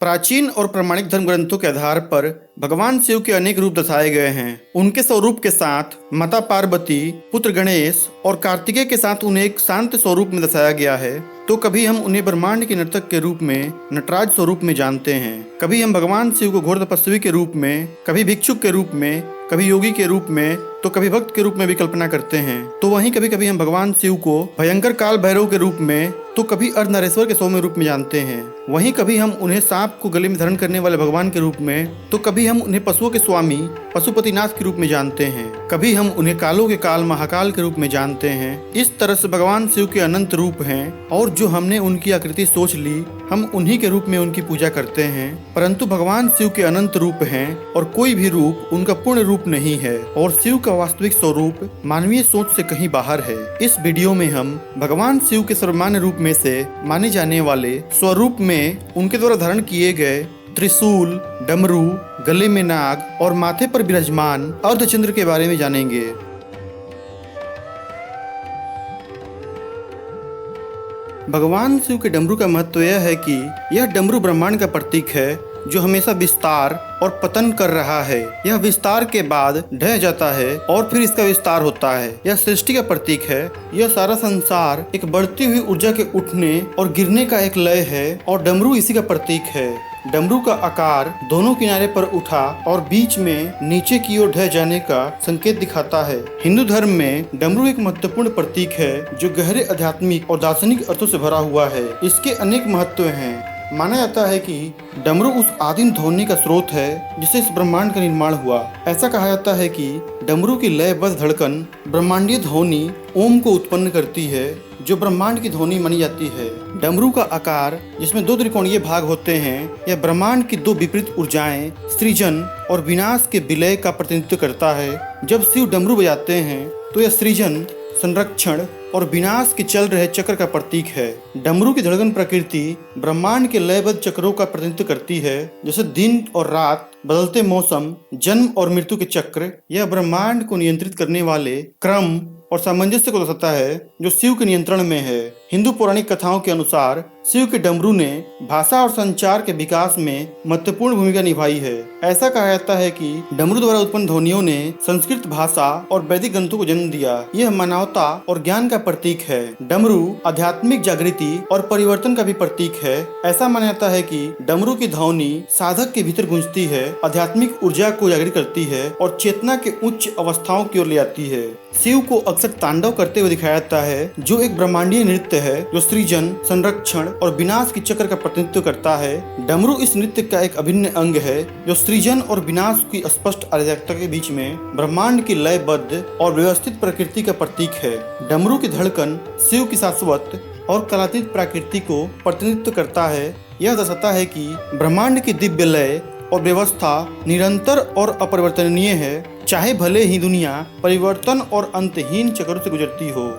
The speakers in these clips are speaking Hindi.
प्राचीन और प्रमाणिक धर्म ग्रंथों के आधार पर भगवान शिव के अनेक रूप दर्शाए गए हैं। उनके स्वरूप के साथ माता पार्वती, पुत्र गणेश और कार्तिकेय के साथ उन्हें एक शांत स्वरूप में दर्शाया गया है। तो कभी हम उन्हें ब्रह्मांड के नर्तक के रूप में नटराज स्वरूप में जानते हैं, कभी हम भगवान शिव को घोर तपस्वी के रूप में, कभी भिक्षुक के रूप में, कभी योगी के रूप में, तो कभी भक्त के रूप में भी कल्पना करते हैं। तो वहीं कभी कभी हम भगवान शिव को भयंकर काल भैरव के रूप में, तो कभी अर्धनारीश्वर के सौम्य रूप में जानते हैं। वहीं कभी हम उन्हें सांप को गले में धारण करने वाले भगवान के रूप में, तो कभी हम उन्हें पशुओं के स्वामी पशुपतिनाथ के रूप में जानते हैं, कभी हम उन्हें कालों के काल महाकाल के रूप में जानते हैं। इस तरह से भगवान शिव के अनंत रूप हैं और जो हमने उनकी आकृति सोच ली, हम उन्हीं के रूप में उनकी पूजा करते हैं। परंतु भगवान शिव के अनंत रूप हैं और कोई भी रूप उनका पूर्ण रूप नहीं है और शिव का वास्तविक स्वरूप मानवीय सोच से कहीं बाहर है। इस वीडियो में हम भगवान शिव के सर्वमान्य रूप में से माने जाने वाले स्वरूप में उनके द्वारा धारण किए गए त्रिशूल, डमरू, गले में नाग और माथे पर विराजमान अर्धचंद्र के बारे में जानेंगे। भगवान शिव के डमरू का महत्व यह है कि यह डमरू ब्रह्मांड का प्रतीक है जो हमेशा विस्तार और पतन कर रहा है। यह विस्तार के बाद ढह जाता है और फिर इसका विस्तार होता है। यह सृष्टि का प्रतीक है। यह सारा संसार एक बढ़ती हुई ऊर्जा के उठने और गिरने का एक लय है और डमरू इसी का प्रतीक है। डमरू का आकार दोनों किनारे पर उठा और बीच में नीचे की ओर ढह जाने का संकेत दिखाता है। हिंदू धर्म में डमरू एक महत्वपूर्ण प्रतीक है जो गहरे आध्यात्मिक और दार्शनिक अर्थों से भरा हुआ है। इसके अनेक महत्व हैं। माना जाता है कि डमरू उस आदिम ध्वनि का स्रोत है जिससे इस ब्रह्मांड का निर्माण हुआ। ऐसा कहा जाता है कि डमरू की लयबद्ध धड़कन ब्रह्मांडीय ध्वनि ओम को उत्पन्न करती है जो ब्रह्मांड की ध्वनि मानी जाती है। डमरू का आकार जिसमें दो त्रिकोणीय भाग होते हैं, यह ब्रह्मांड की दो विपरीत ऊर्जाएं सृजन और विनाश के विलय का प्रतिनिधित्व करता है। जब शिव डमरू बजाते हैं तो यह सृजन, संरक्षण और विनाश के चल रहे चक्र का प्रतीक है। डमरू की धड़कन प्रकृति ब्रह्मांड के लयबद्ध चक्रों का प्रतिनिधित्व करती है, जैसे दिन और रात, बदलते मौसम, जन्म और मृत्यु के चक्र। यह ब्रह्मांड को नियंत्रित करने वाले क्रम और सामंजस्य को दर्शाता है जो शिव के नियंत्रण में है। हिंदू पौराणिक कथाओं के अनुसार शिव के डमरू ने भाषा और संचार के विकास में महत्वपूर्ण भूमिका निभाई है। ऐसा कहा जाता है कि डमरू द्वारा उत्पन्न ध्वनियों ने संस्कृत भाषा और वैदिक ग्रंथों को जन्म दिया। यह मानवता और ज्ञान का प्रतीक है। डमरू आध्यात्मिक जागृति और परिवर्तन का भी प्रतीक है। ऐसा माना जाता है कि डमरू की ध्वनि साधक के भीतर गूंजती है, आध्यात्मिक ऊर्जा को जागृत करती है और चेतना के उच्च अवस्थाओं की ओर ले जाती है। शिव को अक्सर तांडव करते हुए दिखाया जाता है जो एक ब्रह्मांडीय नृत्य है जो सृजन, संरक्षण और विनाश के चक्र का प्रतिनिधित्व करता है। डमरू इस नृत्य का एक अभिन्न अंग है जो सृजन और विनाश की स्पष्ट आध्यात्मिकता के बीच में ब्रह्मांड की लयबद्ध और व्यवस्थित प्रकृति का प्रतीक है। डमरू की धड़कन शिव की शाश्वत और कालातीत प्रकृति को प्रतिनिधित्व करता है। यह दर्शाता है कि ब्रह्मांड की दिव्य लय और व्यवस्था निरंतर और अपरिवर्तनीय है, चाहे भले ही दुनिया परिवर्तन और अंतहीन चक्रों से गुजरती हो।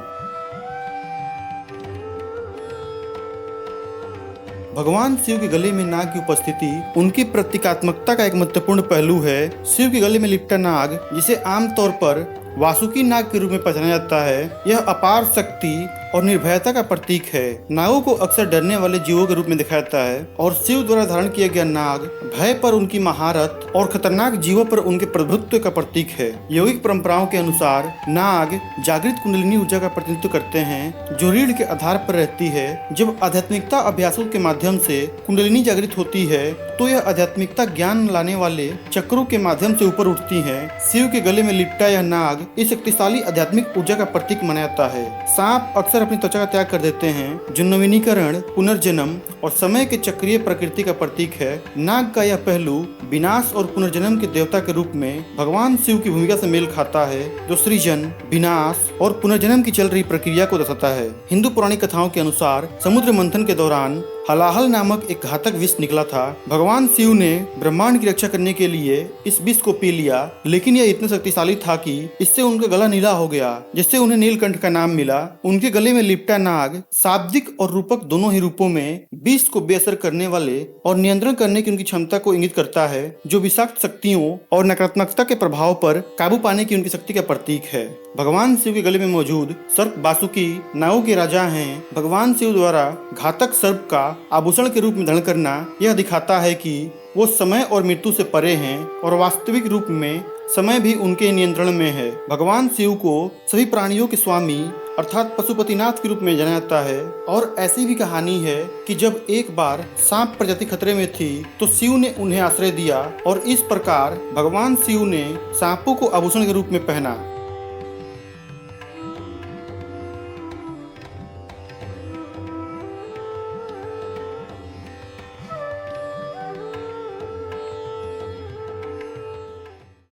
भगवान शिव के गले में नाग की उपस्थिति उनकी प्रतीकात्मकता का एक महत्वपूर्ण पहलू है। शिव के गले में लिपटा नाग, जिसे आमतौर पर वासुकी नाग के रूप में पहचाना जाता है, यह अपार शक्ति और निर्भयता का प्रतीक है। नागों को अक्सर डरने वाले जीवों के रूप में दिखाया जाता है और शिव द्वारा धारण किया गया नाग भय पर उनकी महारत और खतरनाक जीवों पर उनके प्रभुत्व का प्रतीक है। यौगिक परंपराओं के अनुसार नाग जागृत कुंडलिनी ऊर्जा का प्रतिनिधित्व करते हैं जो रीढ़ के आधार पर रहती है। जब आध्यात्मिकता अभ्यासों के माध्यम से कुंडलिनी जागृत होती है तो यह आध्यात्मिकता ज्ञान लाने वाले चक्रों के माध्यम से ऊपर उठती है। शिव के गले में लिपटा यह नाग इस शक्तिशाली आध्यात्मिक ऊर्जा का प्रतीक माना जाता है। सांप अक्सर अपनी त्वचा का त्याग कर देते हैं जो नवीनीकरण, पुनर्जन्म और समय के चक्रीय प्रकृति का प्रतीक है। नाग का यह पहलू विनाश और पुनर्जन्म के देवता के रूप में भगवान शिव की भूमिका से मेल खाता है जो सृजन, विनाश और पुनर्जन्म की चल रही प्रक्रिया को दर्शाता है। हिंदू पौराणिक कथाओं के अनुसार समुद्र मंथन के दौरान हलाहल नामक एक घातक विष निकला था। भगवान शिव ने ब्रह्मांड की रक्षा करने के लिए इस विष को पी लिया, लेकिन यह इतना शक्तिशाली था कि इससे उनका गला नीला हो गया, जिससे उन्हें नीलकंठ का नाम मिला। उनके गले में लिपटा नाग शाब्दिक और रूपक दोनों ही रूपों में विष को बेअसर करने वाले और नियंत्रण करने की उनकी क्षमता को इंगित करता है, जो विषाक्त शक्तियों और नकारात्मकता के प्रभाव पर काबू पाने की उनकी शक्ति का प्रतीक है। भगवान शिव के गले में मौजूद सर्प वासुकी नागों के राजा हैं। भगवान शिव द्वारा घातक सर्प का आभूषण के रूप में धारण करना यह दिखाता है कि वो समय और मृत्यु से परे हैं और वास्तविक रूप में समय भी उनके नियंत्रण में है। भगवान शिव को सभी प्राणियों के स्वामी अर्थात पशुपतिनाथ के रूप में जाना जाता है। और ऐसी भी कहानी है कि जब एक बार सांप प्रजाति खतरे में थी तो शिव ने उन्हें आश्रय दिया और इस प्रकार भगवान शिव ने सांपों को आभूषण के रूप में पहना।